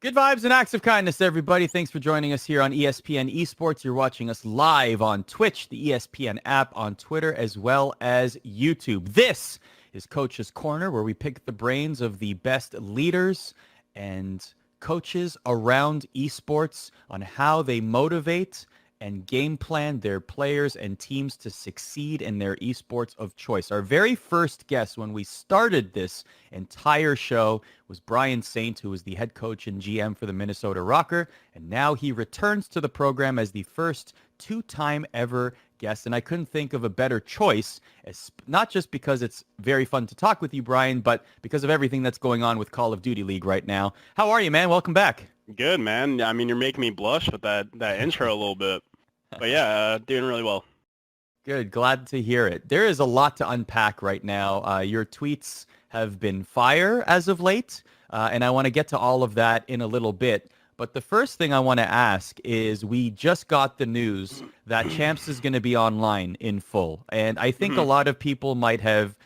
Good vibes and acts of kindness, everybody. Thanks for joining us here on ESPN Esports. You're watching us live on Twitch, the ESPN app, on Twitter, as well as YouTube. This is Coach's Corner, where we pick the brains of the best leaders and coaches around esports on how they motivate and game plan their players and teams to succeed in their esports of choice. Our very first guest when we started this entire show was Brian Saintt, who was the head coach and GM for the Minnesota Rokkr, and now he returns to the program as the first two-time ever guest. And I couldn't think of a better choice, not just because it's very fun to talk with you, Brian, but because of everything that's going on with Call of Duty League right now. How are you, man? Welcome back. Good, man. I mean, you're making me blush with that intro a little bit. But yeah, doing really well. Good. Glad to hear it. There is a lot to unpack right now. Your tweets have been fire as of late, and I want to get to all of that in a little bit. But the first thing I want to ask is we just got the news that Champs is going to be online in full. And I think a lot of people might have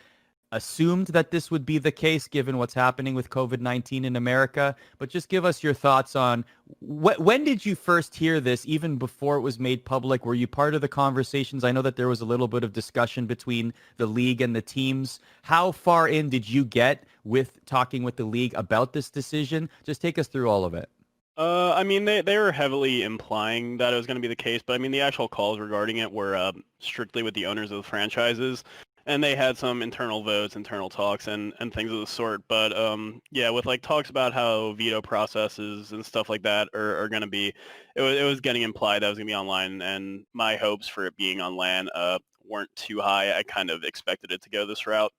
assumed that this would be the case given what's happening with COVID-19 in America, but just give us your thoughts on when did you first hear this, even before it was made public? Were you part of the conversations? I know that there was a little bit of discussion between the league and the teams. How far in did you get with talking with the league about this decision? Just take us through all of it. I mean, they were heavily implying that it was going to be the case, but I mean, the actual calls regarding it were strictly with the owners of the franchises. And they had some internal votes, internal talks, and things of the sort. But yeah, with like talks about how veto processes and stuff like that are going to be, it was getting implied that it was going to be online. And my hopes for it being on LAN weren't too high. I kind of expected it to go this route.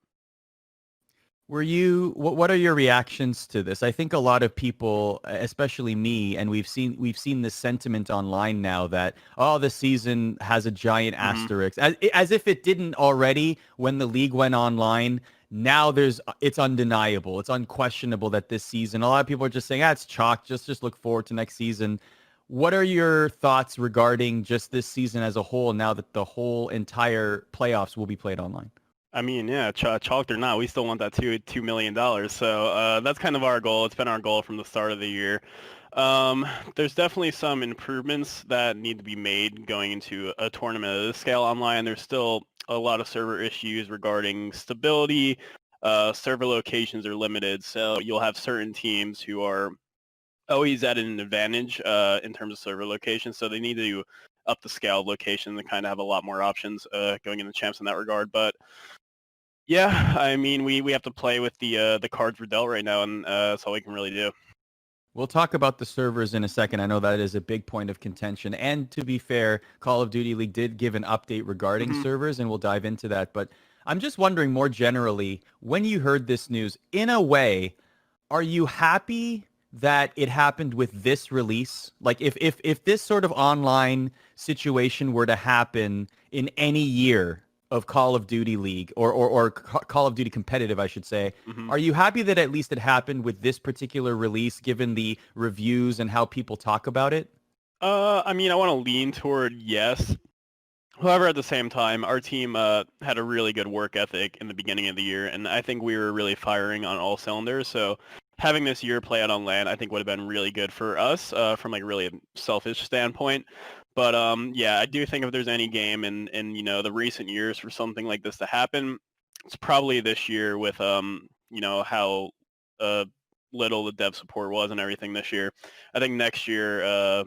What are your reactions to this? I think a lot of people, especially me, and we've seen this sentiment online now that, oh, the season has a giant asterisk, as if it didn't already when the league went online. Now it's undeniable, it's unquestionable that this season, a lot of people are just saying, it's chalk, just look forward to next season. What are your thoughts regarding just this season as a whole, now that the whole entire playoffs will be played online? I mean, yeah, chalked or not, we still want that $2 million. So that's kind of our goal. It's been our goal from the start of the year. There's definitely some improvements that need to be made going into a tournament of this scale online. There's still a lot of server issues regarding stability. Server locations are limited, so you'll have certain teams who are always at an advantage in terms of server locations. So they need to up the scale of location and kind of have a lot more options going into champs in that regard. But yeah, I mean, we have to play with the cards we're dealt right now, and that's all we can really do. We'll talk about the servers in a second. I know that is a big point of contention. And to be fair, Call of Duty League did give an update regarding servers, and we'll dive into that. But I'm just wondering more generally, when you heard this news, in a way, are you happy that it happened with this release? Like if this sort of online situation were to happen in any year of Call of Duty League or Call of Duty competitive, I should say, are you happy that at least it happened with this particular release, given the reviews and how people talk about it? I mean, I want to lean toward yes. However, at the same time, our team had a really good work ethic in the beginning of the year, and I think we were really firing on all cylinders. So having this year play out on LAN, I think would have been really good for us from like really a selfish standpoint. But yeah, I do think if there's any game in the recent years for something like this to happen, it's probably this year with how little the dev support was and everything this year. I think next year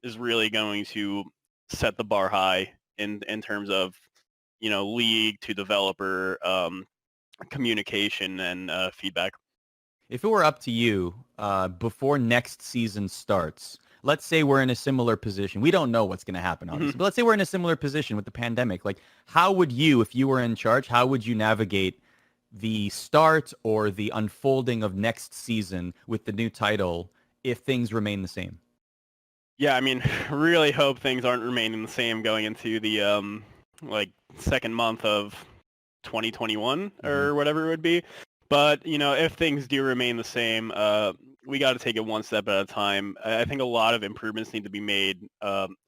is really going to set the bar high in terms of league to developer communication and feedback. If it were up to you, before next season starts, let's say we're in a similar position. We don't know what's going to happen, obviously, but let's say we're in a similar position with the pandemic. Like, how would you, if you were in charge, how would you navigate the start or the unfolding of next season with the new title if things remain the same? Yeah, I mean, really hope things aren't remaining the same going into the second month of 2021 or whatever it would be. But if things do remain the same, we got to take it one step at a time. I think a lot of improvements need to be made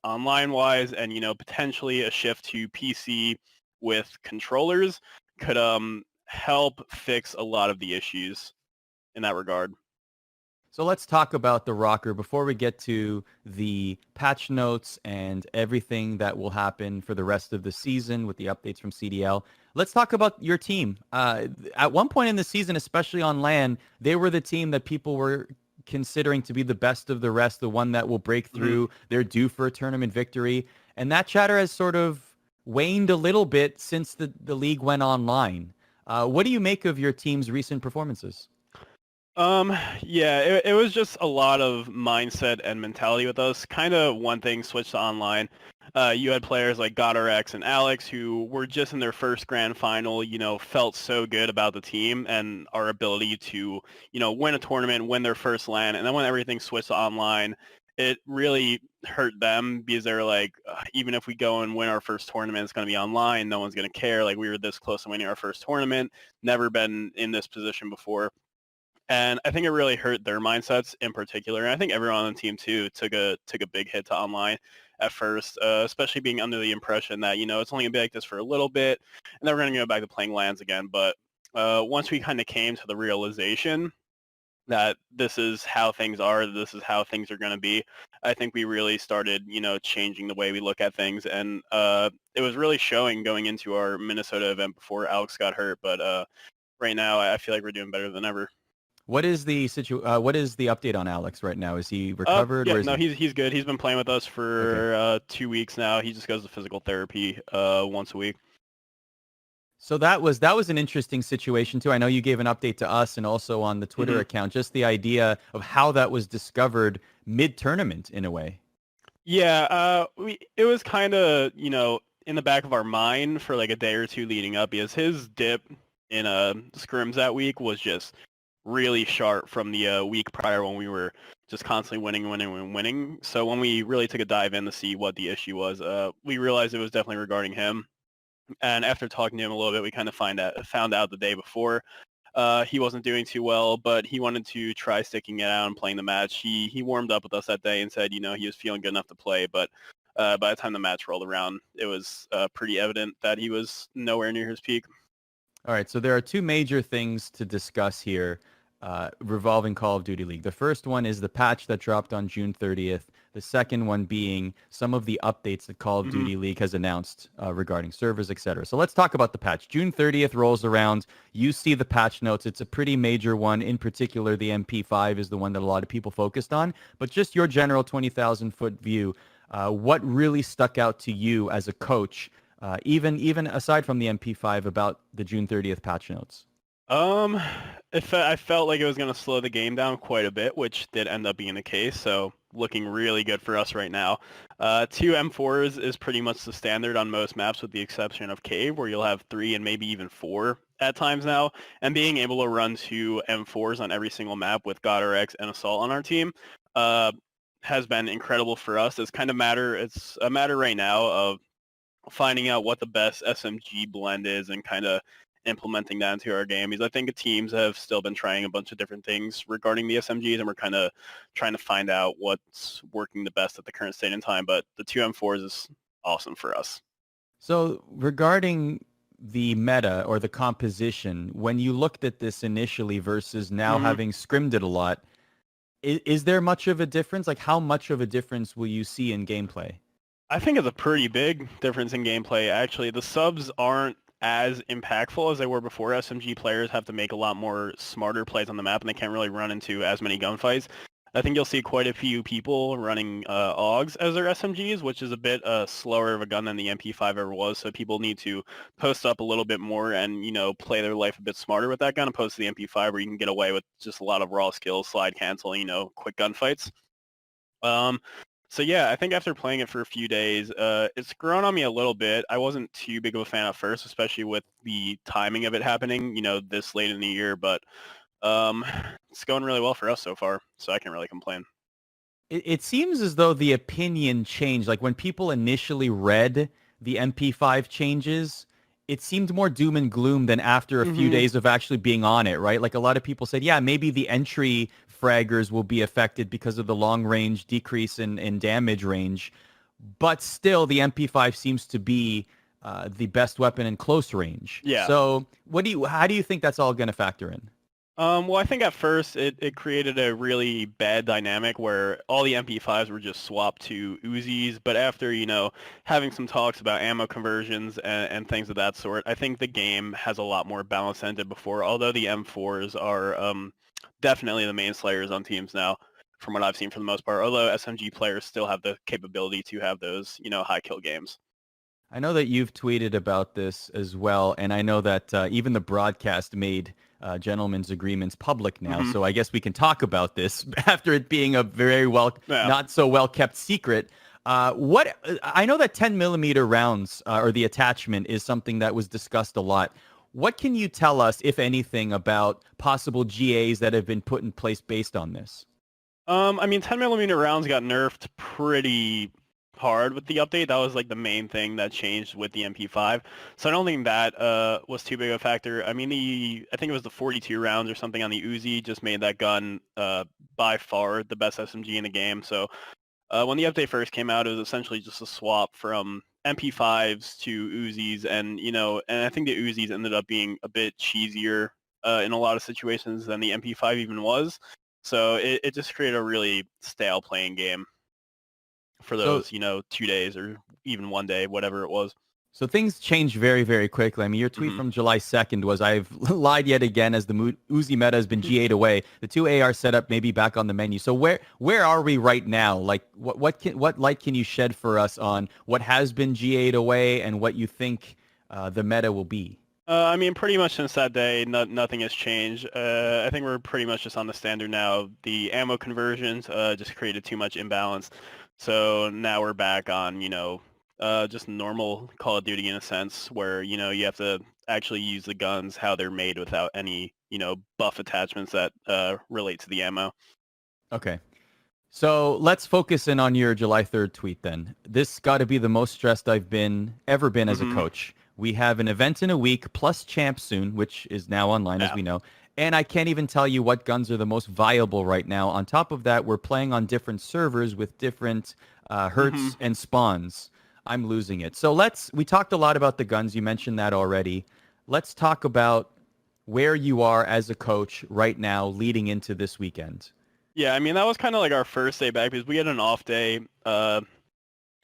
online-wise, and potentially a shift to PC with controllers could help fix a lot of the issues in that regard. So let's talk about the Rokkr before we get to the patch notes and everything that will happen for the rest of the season with the updates from CDL. Let's talk about your team. At one point in the season, especially on LAN, they were the team that people were considering to be the best of the rest, the one that will break through. They're due for a tournament victory. And that chatter has sort of waned a little bit since the league went online. What do you make of your team's recent performances? Yeah, it was just a lot of mindset and mentality with us. Kind of one thing switched to online. You had players like GodRx and Alex who were just in their first grand final, felt so good about the team and our ability to, win a tournament, win their first LAN. And then when everything switched to online, it really hurt them because they were like, even if we go and win our first tournament, it's going to be online. No one's going to care. Like we were this close to winning our first tournament, never been in this position before. And I think it really hurt their mindsets in particular. And I think everyone on the team too took a big hit to online at first, especially being under the impression that, it's only gonna be like this for a little bit and then we're gonna go back to playing LANs again. But once we kind of came to the realization that this is how things are, this is how things are gonna be, I think we really started, changing the way we look at things. And it was really showing going into our Minnesota event before Alex got hurt. But right now I feel like we're doing better than ever. What is the what is the update on Alex right now? Is he recovered? Yeah, Where is no, he? he's good. He's been playing with us Okay. for 2 weeks now. He just goes to physical therapy once a week. So that was an interesting situation too. I know you gave an update to us and also on the Twitter hmm account, just the idea of how that was discovered mid-tournament in a way. Yeah, it was kind of in the back of our mind for like a day or two leading up because his dip in scrims that week was just really sharp from the week prior when we were just constantly winning, winning, and winning. So when we really took a dive in to see what the issue was, we realized it was definitely regarding him. And after talking to him a little bit, we kind of found out the day before he wasn't doing too well, but he wanted to try sticking it out and playing the match. He warmed up with us that day and said, he was feeling good enough to play, but by the time the match rolled around, it was pretty evident that he was nowhere near his peak. All right, so there are two major things to discuss here revolving Call of Duty League. The first one is the patch that dropped on June 30th. The second one being some of the updates that Call of hmm Duty League has announced regarding servers, etc. So let's talk about the patch. June 30th rolls around. You see the patch notes. It's a pretty major one. In particular, the MP5 is the one that a lot of people focused on. But just your general 20,000-foot view, what really stuck out to you as a coach, even aside from the MP5, about the June 30th patch notes? Um, I felt like it was going to slow the game down quite a bit, which did end up being the case. So looking really good for us right now. Two M4s is pretty much the standard on most maps, with the exception of Cave, where you'll have three and maybe even four at times now. And being able to run two M4s on every single map with GodRx and Assault on our team, has been incredible for us. It's a matter right now of finding out what the best SMG blend is and kind of implementing that into our game. Because I think the teams have still been trying a bunch of different things regarding the SMGs, and we're kind of trying to find out what's working the best at the current state in time. But the two M4s is awesome for us. So regarding the meta or the composition, when you looked at this initially versus now hmm having scrimmed it a lot, is there much of a difference? Like how much of a difference will you see in gameplay? I think it's a pretty big difference in gameplay, actually. The subs aren't as impactful as they were before. SMG players have to make a lot more smarter plays on the map, and they can't really run into as many gunfights. I think you'll see quite a few people running AUGs as their SMGs, which is a bit slower of a gun than the MP5 ever was. So people need to post up a little bit more and, play their life a bit smarter with that gun, opposed to the MP5 where you can get away with just a lot of raw skills, slide cancel, quick gunfights. Um, so yeah, I think after playing it for a few days, it's grown on me a little bit. I wasn't too big of a fan at first, especially with the timing of it happening, this late in the year. But um, it's going really well for us so far, so I can't really complain. It seems as though the opinion changed. Like when people initially read the MP5 changes, it seemed more doom and gloom than after a few hmm days of actually being on it, right? Like a lot of people said, yeah, maybe the entry fraggers will be affected because of the long range decrease in damage range. But still, the MP5 seems to be the best weapon in close range. Yeah. So how do you think that's all going to factor in? Well, I think at first it created a really bad dynamic where all the MP5s were just swapped to Uzis, but after, having some talks about ammo conversions and things of that sort, I think the game has a lot more balance than it did before, although the M4s are definitely the main slayers on teams now, from what I've seen for the most part, although SMG players still have the capability to have those, high kill games. I know that you've tweeted about this as well, and I know that even the broadcast made gentlemen's agreements public now. Hmm. So I guess we can talk about this after it being a very well, Yeah. not so well kept secret. What I know that 10 millimeter rounds or the attachment is something that was discussed a lot. What can you tell us, if anything, about possible GAs that have been put in place based on this? I mean, 10 millimeter rounds got nerfed pretty hard with the update. That was like the main thing that changed with the MP5. So I don't think that was too big of a factor. I mean, I think it was the 42 rounds or something on the Uzi just made that gun by far the best SMG in the game. So when the update first came out, it was essentially just a swap from MP5s to Uzis, and and I think the Uzis ended up being a bit cheesier in a lot of situations than the MP5 even was. So it just created a really stale playing game for So those 2 days or even one day, whatever it was. So things change very, very quickly. I mean, your tweet Hmm. from July 2nd was, I've lied yet again as the Uzi meta has been GA'd away. The two AR setup may be back on the menu. So where are we right now? Like, what light can you shed for us on what has been GA'd away and what you think the meta will be? I mean, pretty much since that day, nothing has changed. I think we're pretty much just on the standard now. The ammo conversions just created too much imbalance. So now we're back on, just normal Call of Duty in a sense where, you have to actually use the guns how they're made without any, buff attachments that relate to the ammo. Okay. So let's focus in on your July 3rd tweet then. This got to be the most stressed I've ever been as a Hmm. coach. We have an event in a week plus champ soon, which is now online as Yeah. we know. And I can't even tell you what guns are the most viable right now. On top of that, we're playing on different servers with different Hmm. hertz and spawns. I'm losing it. So we talked a lot about the guns. You mentioned that already. Let's talk about where you are as a coach right now leading into this weekend. Yeah, I mean, that was kind of like our first day back because we had an off day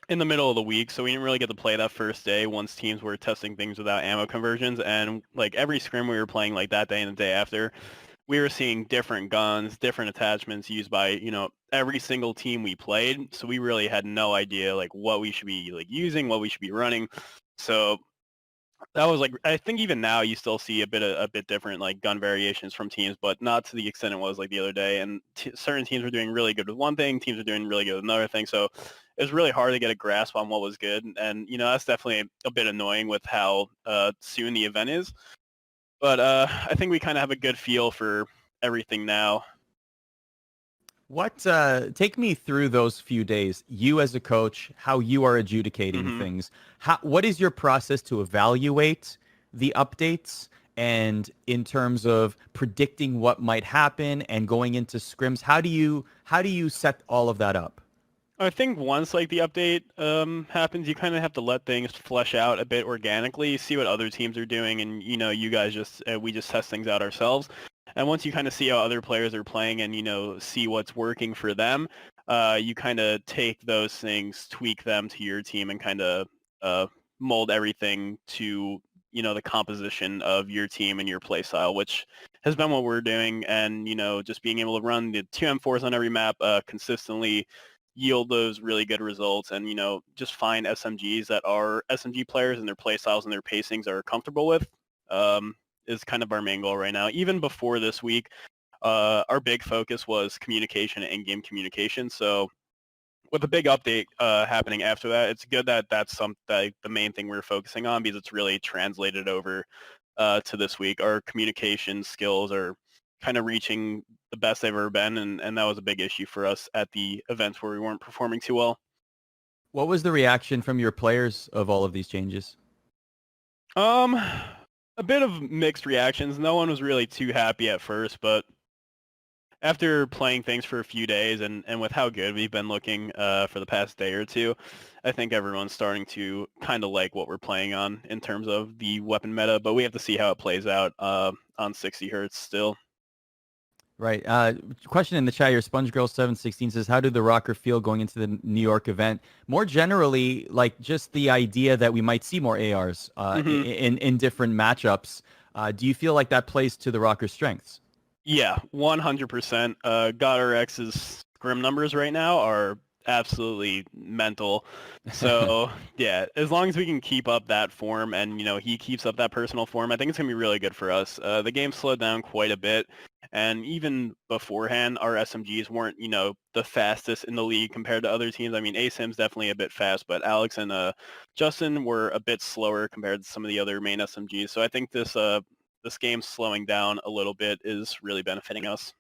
in the middle of the week, so we didn't really get to play that first day once teams were testing things without ammo conversions. And like every scrim we were playing like that day and the day after, we were seeing different guns, different attachments used by, every single team we played. So we really had no idea like what we should be like using, what we should be running. So that was like I think even now you still see a bit different like gun variations from teams, but not to the extent it was like the other day. And certain teams were doing really good with one thing, teams are doing really good with another thing. So it was really hard to get a grasp on what was good, and that's definitely a bit annoying with how soon the event is. But I think we kind of have a good feel for everything now. Take me through those few days, you as a coach, how you are adjudicating Hmm. things. What is your process to evaluate the updates and in terms of predicting what might happen and going into scrims? How do you set all of that up? I think once like the update happens, you kind of have to let things flesh out a bit organically, see what other teams are doing, and you guys just we just test things out ourselves. And once you kind of see how other players are playing and see what's working for them, you kind of take those things, tweak them to your team, and kind of uh, mold everything to the composition of your team and your play style, which has been what we're doing. And just being able to run the two M4s on every map consistently yield those really good results, and just find SMGs that are SMG players and their play styles and their pacings are comfortable with is kind of our main goal right now. Even before this week, our big focus was communication and in-game communication. So with a big update happening after that, it's good that that's the main thing we're focusing on because it's really translated over to this week. Our communication skills are kind of reaching the best they've ever been, and that was a big issue for us at the events where we weren't performing too well. What was the reaction from your players of all of these changes? Um, a bit of mixed reactions. No one was really too happy at first, but after playing things for a few days and with how good we've been looking for the past day or two, I think everyone's starting to kind of like what we're playing on in terms of the weapon meta, but we have to see how it plays out on 60 hertz still. Right. Question in the chat here. Sponge Girl 716 says, "How did the Rokkr feel going into the New York event? More generally, like just the idea that we might see more ARs Hmm. in different matchups. Do you feel like that plays to the Rokkr's strengths?" Yeah, 100%. God RX's scrim numbers right now are absolutely mental. So yeah, as long as we can keep up that form and he keeps up that personal form, I think it's gonna be really good for us. The game slowed down quite a bit, and even beforehand, our SMGs weren't the fastest in the league compared to other teams. I mean, ASIM's definitely a bit fast, but Alex and Justin were a bit slower compared to some of the other main SMGs. So I think this game slowing down a little bit is really benefiting us.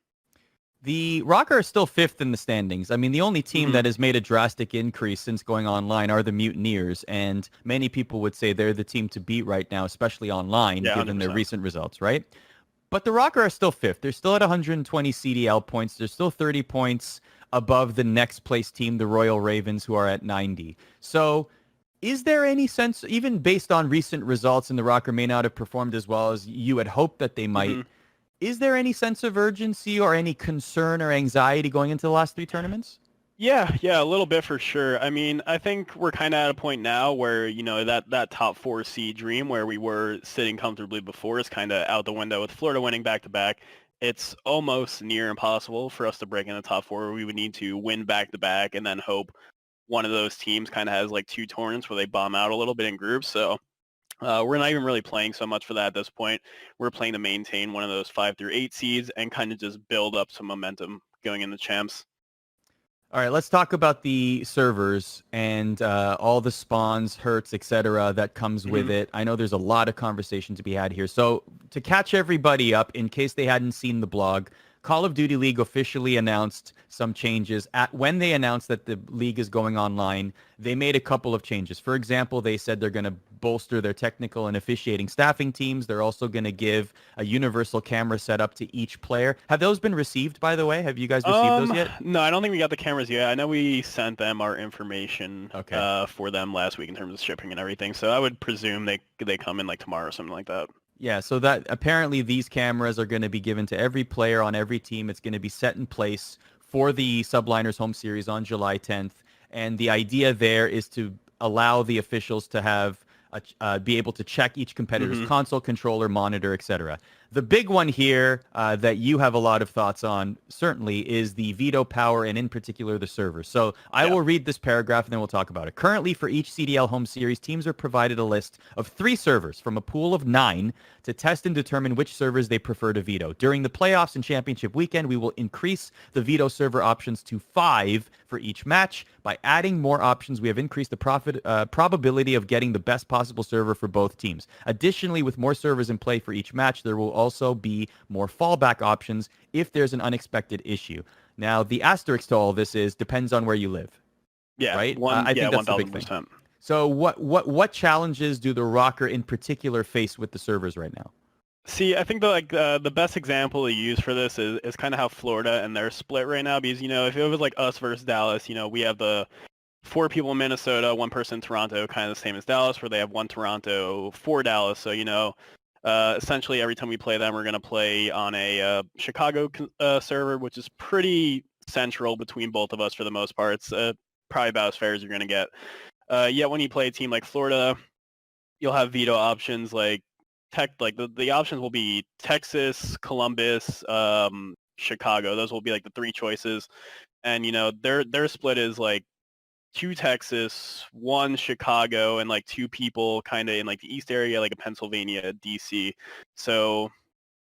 The Rokkr are still fifth in the standings. I mean, the only team Hmm. that has made a drastic increase since going online are the Mutineers, and many people would say they're the team to beat right now, especially online, Yeah, given their 100%. recent results, right? But the Rokkr are still fifth. They're still at 120 CDL points. They're still 30 points above the next place team, the Royal Ravens, who are at 90. So is there any sense, even based on recent results, and the Rokkr may not have performed as well as you had hoped that they Hmm. might, is there any sense of urgency or any concern or anxiety going into the last three tournaments? Yeah, a little bit for sure. I mean, I think we're kind of at a point now where, that top four seed dream where we were sitting comfortably before is kind of out the window with Florida winning back to back. It's almost near impossible for us to break in the top four. We would need to win back to back and then hope one of those teams kind of has like two tournaments where they bomb out a little bit in groups. So we're not even really playing so much for that at this point. We're playing to maintain one of those 5 through 8 seeds and kind of just build up some momentum going into champs. All right, let's talk about the servers and all the spawns, hurts, etc. that comes with Hmm. it. I know there's a lot of conversation to be had here. So to catch everybody up, in case they hadn't seen the blog, Call of Duty League officially announced some changes. When they announced that the league is going online, they made a couple of changes. For example, they said they're going to bolster their technical and officiating staffing teams. They're also going to give a universal camera setup to each player. Have those been received, by the way? Have you guys received those yet? No, I don't think we got the cameras yet. I know we sent them our information Okay. for them last week in terms of shipping and everything. So I would presume they come in like tomorrow or something like that. Yeah, so that apparently these cameras are going to be given to every player on every team. It's going to be set in place for the Subliners home series on July 10th. And the idea there is to allow the officials to have be able to check each competitor's Hmm. console, controller, monitor, etc. The big one here that you have a lot of thoughts on, certainly, is the veto power and in particular the servers. So I Yeah. will read this paragraph and then we'll talk about it. Currently, for each CDL home series, teams are provided a list of 3 servers from a pool of 9 to test and determine which servers they prefer to veto. During the playoffs and championship weekend, we will increase the veto server options to 5 for each match. By adding more options, we have increased the probability of getting the best possible server for both teams. Additionally, with more servers in play for each match, there will also be more fallback options if there's an unexpected issue. Now, the asterisk to all this is depends on where you live, Yeah. right? I Yeah, think that's one the big thousand thing. percent. So what challenges do the Rokkr in particular face with the servers right now? See, I think the best example to use for this is kind of how Florida and their split right now, because if it was like us versus Dallas, we have the 4 people in Minnesota, 1 person in Toronto, kind of the same as Dallas, where they have 1 Toronto, 4 Dallas. So essentially every time we play them, we're going to play on a Chicago server, which is pretty central between both of us for the most part. It's probably about as fair as you're going to get. Yet when you play a team like Florida, you'll have veto options like the options will be Texas, Columbus, Chicago. Those will be like the 3 choices. And their split is like 2 Texas, 1 Chicago, and like 2 people kind of in like the East area, like a Pennsylvania, DC. So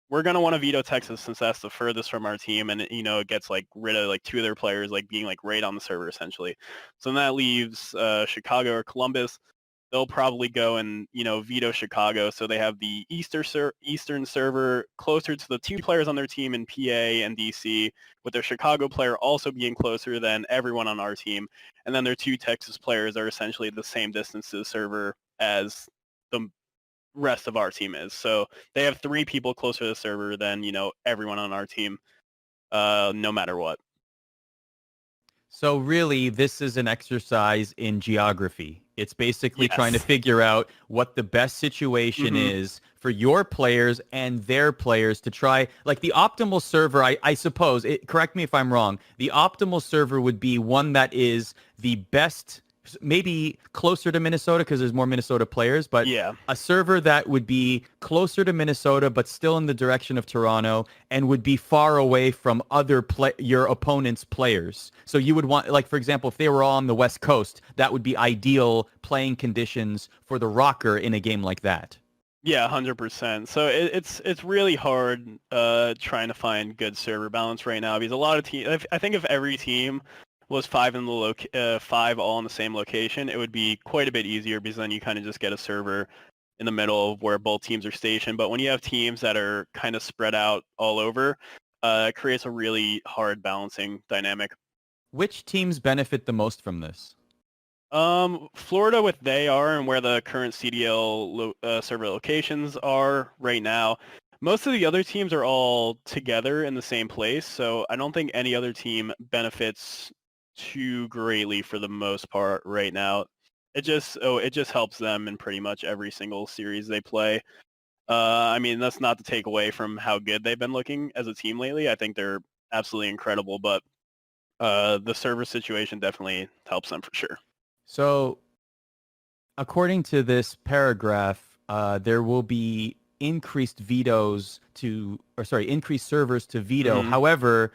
we're gonna want to veto Texas since that's the furthest from our team, and it gets like rid of like 2 of their players like being like right on the server essentially. So then that leaves Chicago or Columbus. They'll probably go and veto Chicago, so they have the Eastern server closer to the 2 players on their team in PA and DC, with their Chicago player also being closer than everyone on our team, and then their 2 Texas players are essentially the same distance to the server as the rest of our team is. So they have 3 people closer to the server than everyone on our team, no matter what. So really, this is an exercise in geography. It's basically trying to Yes. figure out what the best situation is for your players and their players to try. Like the optimal server, I suppose, correct me if I'm wrong, the optimal server would be one that is the best, maybe closer to Minnesota because there's more Minnesota players, but Yeah. a server that would be closer to Minnesota but still in the direction of Toronto and would be far away from your opponent's players. So you would want, like, for example, if they were all on the West Coast, that would be ideal playing conditions for the Rokkr in a game like that. Yeah, 100%. So it's really hard trying to find good server balance right now because a lot of teams. I think if every team was five all in the same location, it would be quite a bit easier because then you kind of just get a server in the middle of where both teams are stationed. But when you have teams that are kind of spread out all over, it creates a really hard balancing dynamic. Which teams benefit the most from this? Florida with they are and where the current CDL server locations are right now. Most of the other teams are all together in the same place, so I don't think any other team benefits too greatly for the most part right now. It just helps them in pretty much every single series they play. I mean, that's not to take away from how good they've been looking as a team lately. I think they're absolutely incredible, but the server situation definitely helps them for sure. So, according to this paragraph, there will be increased increased servers to veto. Mhm. However,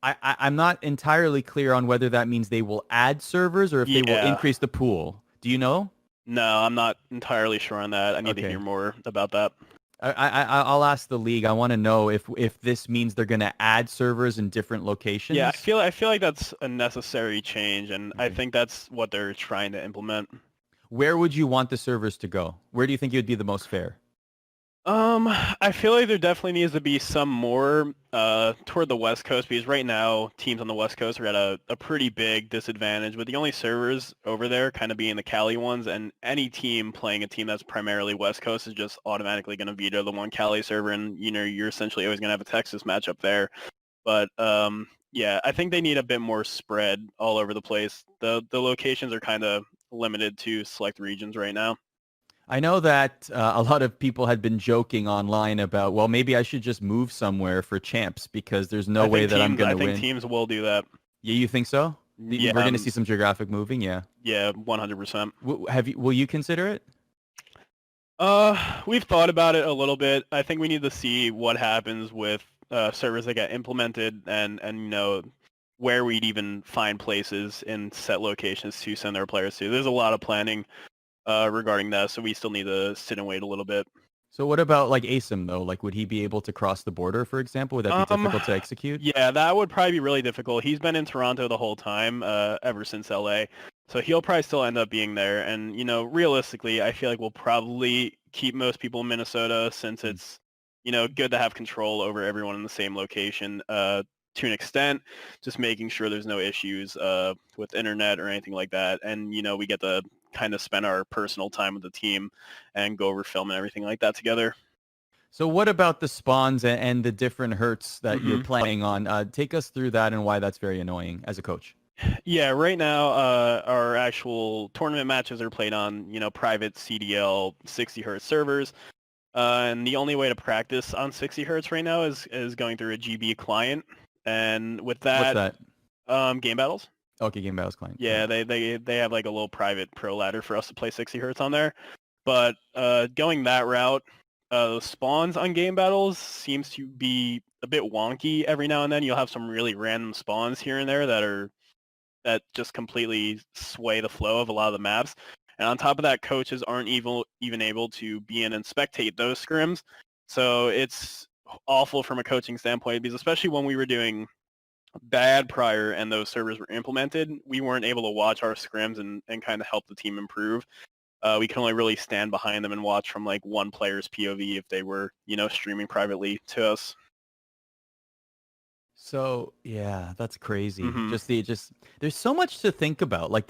I'm not entirely clear on whether that means they will add servers or if they will Yeah. increase the pool. Do you know? No, I'm not entirely sure on that. I need to Okay. hear more about that. I'll ask the league. I want to know if this means they're going to add servers in different locations. Yeah, I feel like that's a necessary change, and I Okay. think that's what they're trying to implement. Where would you want the servers to go? Where do you think it would be the most fair? I feel like there definitely needs to be some more toward the West Coast because right now teams on the West Coast are at a pretty big disadvantage with the only servers over there kind of being the Cali ones, and any team playing a team that's primarily West Coast is just automatically going to veto the one Cali server, and you're essentially always going to have a Texas matchup there. But yeah, I think they need a bit more spread all over the place. The locations are kind of limited to select regions right now. I know that a lot of people had been joking online about, well, maybe I should just move somewhere for champs because there's no way that I'm going to I think win. teams will do that. Yeah, you think so? Yeah, We're going to see some geographic moving, yeah. yeah, 100%. Will you consider it? We've thought about it a little bit. I think we need to see what happens with servers that get implemented and where we'd even find places in set locations to send our players to. There's a lot of planning regarding that, so we still need to sit and wait a little bit. So what about like ASIM though? Like would he be able to cross the border, for example? Would that be difficult to execute? Yeah, that would probably be really difficult. He's been in Toronto the whole time, ever since LA. So he'll probably still end up being there. And, realistically, I feel like we'll probably keep most people in Minnesota since it's, good to have control over everyone in the same location to an extent, just making sure there's no issues with internet or anything like that. And, we get to kind of spend our personal time with the team and go over film and everything like that together. So what about the spawns and the different hurts that you're playing on? Take us through that and why that's very annoying as a coach. Yeah, right now our actual tournament matches are played on, private CDL 60 hertz servers. And the only way to practice on 60 hertz right now is going through a GB client. And with that, What's that? Game battles. Okay, Game Battles client. Yeah, they have like a little private pro ladder for us to play 60 hertz on there. But going that route, the spawns on game battles seems to be a bit wonky every now and then. You'll have some really random spawns here and there that just completely sway the flow of a lot of the maps. And on top of that, coaches aren't even able to be in and spectate those scrims. So it's awful from a coaching standpoint because especially when we were doing bad prior and those servers were implemented, we weren't able to watch our scrims and kind of help the team improve. We can only really stand behind them and watch from like one player's POV if they were, streaming privately to us. So yeah, that's crazy. Mhm. There's so much to think about. Like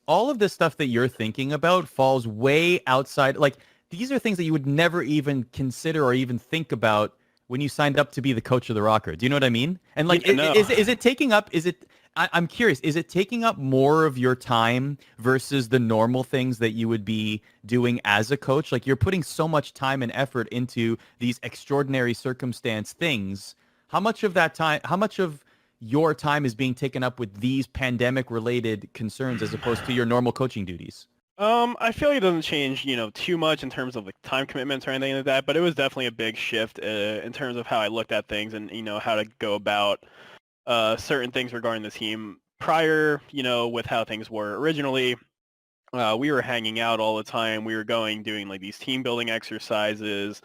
all of this stuff that you're thinking about falls way outside. Like these are things that you would never even consider or even think about when you signed up to be the coach of the Rokkr. Do you know what I mean? And like, Yeah, no. is it taking up? Is it I'm curious, is it taking up more of your time versus the normal things that you would be doing as a coach? Like you're putting so much time and effort into these extraordinary circumstance things. How much of your time is being taken up with these pandemic related concerns as opposed to your normal coaching duties? I feel like it doesn't change, too much in terms of like time commitments or anything like that, but it was definitely a big shift in terms of how I looked at things and, how to go about certain things regarding the team. Prior, with how things were originally, we were hanging out all the time. We were doing like these team building exercises,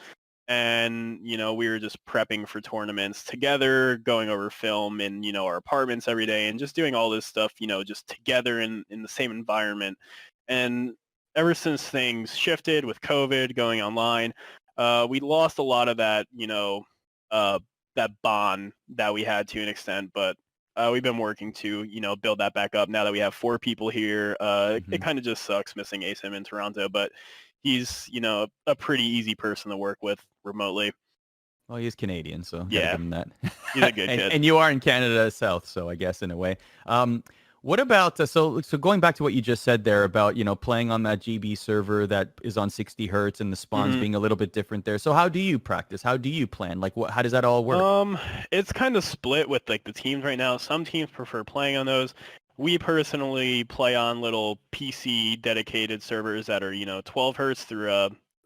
and we were just prepping for tournaments together, going over film in our apartments every day, and just doing all this stuff, just together in the same environment. And ever since things shifted with COVID going online, we lost a lot of that, uh, that bond that we had to an extent. But we've been working to, build that back up now that we have 4 people here. It kind of just sucks missing ASIM in Toronto, but he's, a pretty easy person to work with remotely. Well, he is Canadian, so gotta Yeah, give him that. he's a good kid. And you are in Canada South, so I guess in a way. What about so going back to what you just said there about playing on that GB server that is on 60 hertz and the spawns being a little bit different there. So how do you practice? How do you plan? Like how does that all work? It's kind of split with like the teams right now. Some teams prefer playing on those. We personally play on little PC dedicated servers that are 12 hertz through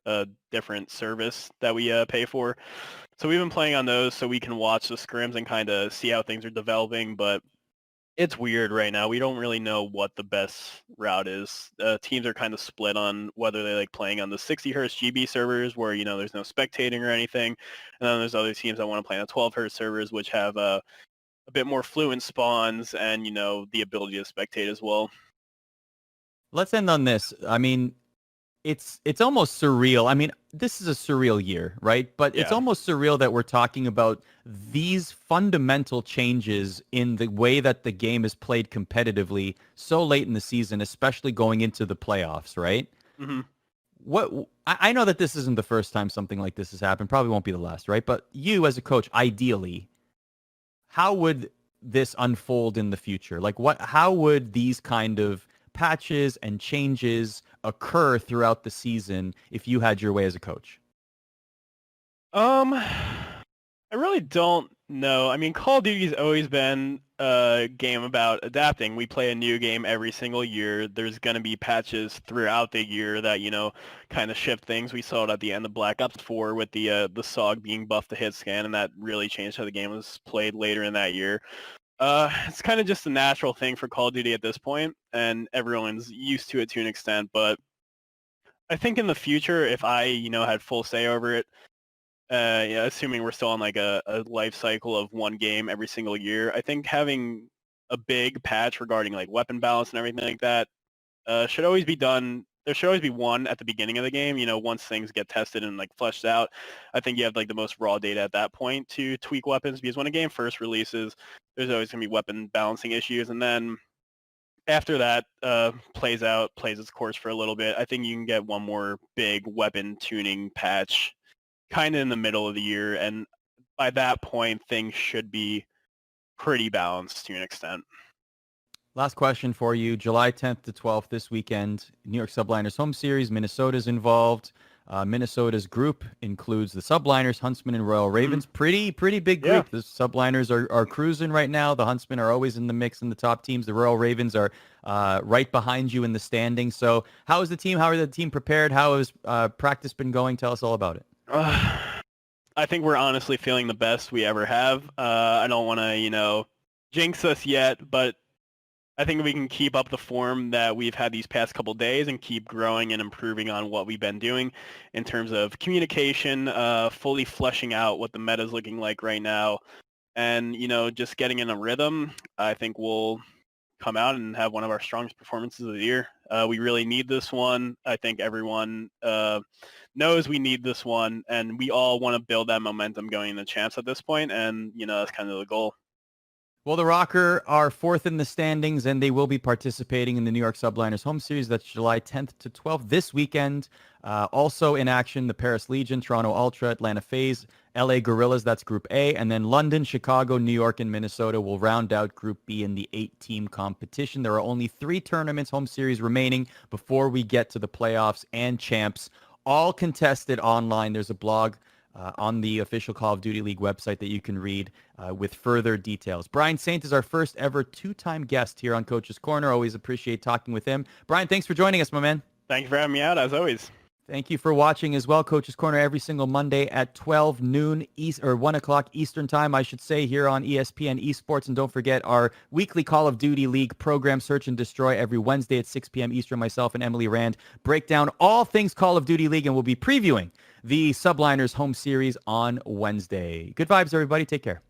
a different service that we pay for. So we've been playing on those so we can watch the scrims and kind of see how things are developing, but it's weird right now. We don't really know what the best route is. Teams are kind of split on whether they like playing on the 60 hertz GB servers where, there's no spectating or anything. And then there's other teams that want to play on the 12 hertz servers, which have a bit more fluent spawns and, the ability to spectate as well. Let's end on this. I mean, it's almost surreal. I mean, this is a surreal year, right? But it's Yeah. almost surreal that we're talking about these fundamental changes in the way that the game is played competitively so late in the season, especially going into the playoffs, right? Mm-hmm. I know that this isn't the first time something like this has happened. Probably won't be the last, right? But you as a coach, ideally, how would this unfold in the future? Like how would these kind of patches and changes occur throughout the season if you had your way as a coach? I really don't know. I mean, Call of Duty's always been a game about adapting. We play a new game every single year. There's going to be patches throughout the year that, kind of shift things. We saw it at the end of Black Ops 4 with the SOG being buffed to hit scan, and that really changed how the game was played later in that year. It's kind of just a natural thing for Call of Duty at this point, and everyone's used to it to an extent. But I think in the future, if I, had full say over it, assuming we're still on like a life cycle of one game every single year, I think having a big patch regarding like weapon balance and everything like that should always be done. There should always be one at the beginning of the game, once things get tested and like fleshed out. I think you have like the most raw data at that point to tweak weapons, because when a game first releases, there's always going to be weapon balancing issues. And then after that plays its course for a little bit, I think you can get one more big weapon tuning patch kind of in the middle of the year. And by that point, things should be pretty balanced to an extent. Last question for you. July 10th to 12th this weekend, New York Subliners home series. Minnesota's involved. Minnesota's group includes the Subliners, Huntsmen, and Royal Ravens. Pretty big group. Yeah. The Subliners are cruising right now. The Huntsmen are always in the mix in the top teams. The Royal Ravens are right behind you in the standings. So how is the team? How are the team prepared? How has practice been going? Tell us all about it. I think we're honestly feeling the best we ever have. I don't want to, jinx us yet, but I think we can keep up the form that we've had these past couple days and keep growing and improving on what we've been doing in terms of communication, fully fleshing out what the meta is looking like right now, and, just getting in a rhythm. I think we'll come out and have one of our strongest performances of the year. We really need this one. I think everyone knows we need this one, and we all want to build that momentum going into champs at this point, and, that's kind of the goal. Well, the Rokkr are fourth in the standings, and they will be participating in the New York Subliners home series. That's July 10th to 12th this weekend. Also in action, the Paris Legion, Toronto Ultra, Atlanta FaZe, LA Gorillas, that's Group A, and then London, Chicago, New York, and Minnesota will round out Group B in the 8-team competition. There are only 3 tournaments, home series remaining before we get to the playoffs and champs, all contested online. There's a blog on the official Call of Duty League website that you can read with further details. Brian Saintt is our first ever 2-time guest here on Coach's Corner. Always appreciate talking with him. Brian, thanks for joining us, my man. Thank you for having me out, as always. Thank you for watching as well. Coach's Corner every single Monday at 12 noon or 1 o'clock Eastern time, I should say, here on ESPN Esports. And don't forget our weekly Call of Duty League program, Search and Destroy, every Wednesday at 6 p.m. Eastern. Myself and Emily Rand break down all things Call of Duty League, and we'll be previewing the Subliners home series on Wednesday. Good vibes, everybody. Take care.